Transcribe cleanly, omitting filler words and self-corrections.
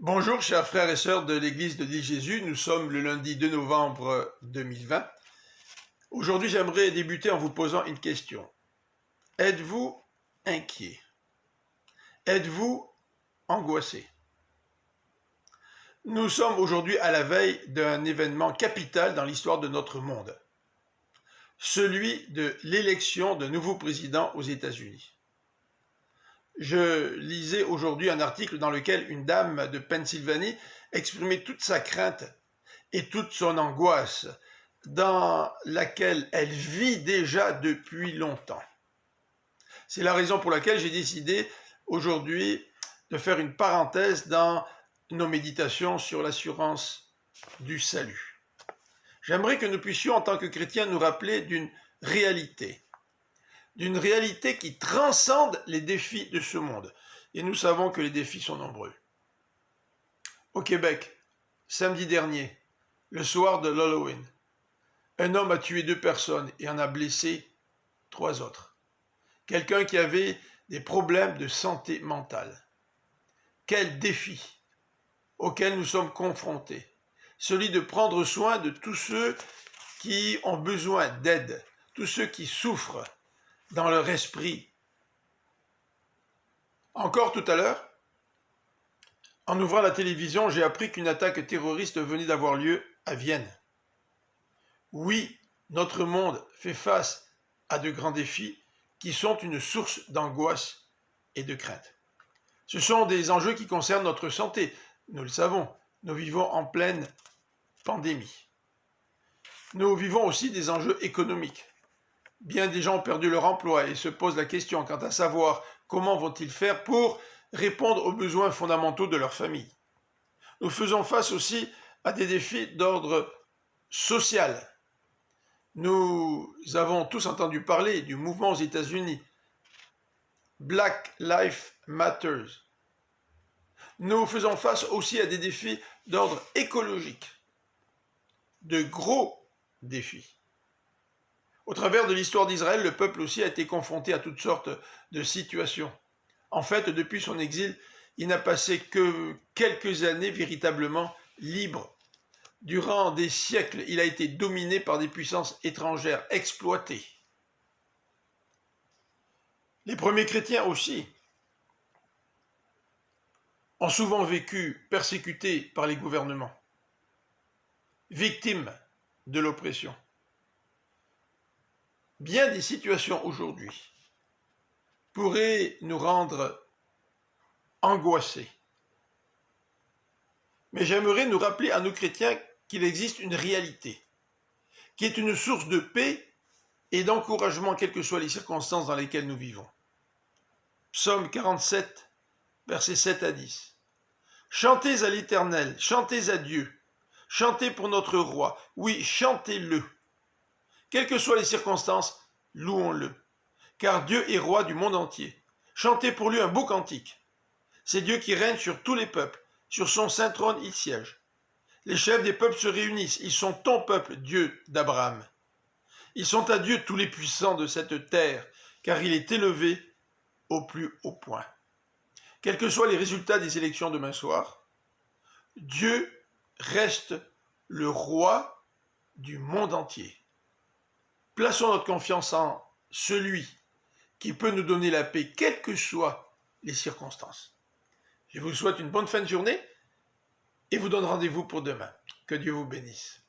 Bonjour chers frères et sœurs de l'église de l'île Jésus, nous sommes le lundi 2 novembre 2020. Aujourd'hui j'aimerais débuter en vous posant une question. Êtes-vous inquiet? Êtes-vous angoissé? Nous sommes aujourd'hui à la veille d'un événement capital dans l'histoire de notre monde, celui de l'élection d'un nouveau président aux États-Unis. Je lisais aujourd'hui un article dans lequel une dame de Pennsylvanie exprimait toute sa crainte et toute son angoisse dans laquelle elle vit déjà depuis longtemps. C'est la raison pour laquelle j'ai décidé aujourd'hui de faire une parenthèse dans nos méditations sur l'assurance du salut. J'aimerais que nous puissions, en tant que chrétiens, nous rappeler d'une réalité qui transcende les défis de ce monde. Et nous savons que les défis sont nombreux. Au Québec, samedi dernier, le soir de l'Halloween, un homme a tué 2 personnes et en a blessé 3 autres. Quelqu'un qui avait des problèmes de santé mentale. Quel défi auquel nous sommes confrontés. Celui de prendre soin de tous ceux qui ont besoin d'aide, tous ceux qui souffrent dans leur esprit. Encore tout à l'heure, en ouvrant la télévision, j'ai appris qu'une attaque terroriste venait d'avoir lieu à Vienne. Oui, notre monde fait face à de grands défis qui sont une source d'angoisse et de crainte. Ce sont des enjeux qui concernent notre santé. Nous le savons, nous vivons en pleine pandémie. Nous vivons aussi des enjeux économiques. Bien des gens ont perdu leur emploi et se posent la question quant à savoir comment vont-ils faire pour répondre aux besoins fondamentaux de leur famille. Nous faisons face aussi à des défis d'ordre social. Nous avons tous entendu parler du mouvement aux États-Unis, Black Lives Matter. Nous faisons face aussi à des défis d'ordre écologique, de gros défis. Au travers de l'histoire d'Israël, le peuple aussi a été confronté à toutes sortes de situations. En fait, depuis son exil, il n'a passé que quelques années véritablement libre. Durant des siècles, il a été dominé par des puissances étrangères, exploitées. Les premiers chrétiens aussi ont souvent vécu persécutés par les gouvernements, victimes de l'oppression. Bien des situations aujourd'hui pourraient nous rendre angoissés. Mais j'aimerais nous rappeler à nous chrétiens qu'il existe une réalité, qui est une source de paix et d'encouragement, quelles que soient les circonstances dans lesquelles nous vivons. Psaume 47, versets 7 à 10. Chantez à l'Éternel, chantez à Dieu, chantez pour notre roi, oui, chantez-le. Quelles que soient les circonstances, louons-le, car Dieu est roi du monde entier. Chantez pour lui un beau cantique. C'est Dieu qui règne sur tous les peuples, sur son saint trône il siège. Les chefs des peuples se réunissent, ils sont ton peuple, Dieu d'Abraham. Ils sont à Dieu tous les puissants de cette terre, car il est élevé au plus haut point. Quels que soient les résultats des élections demain soir, Dieu reste le roi du monde entier. Plaçons notre confiance en celui qui peut nous donner la paix, quelles que soient les circonstances. Je vous souhaite une bonne fin de journée et vous donne rendez-vous pour demain. Que Dieu vous bénisse.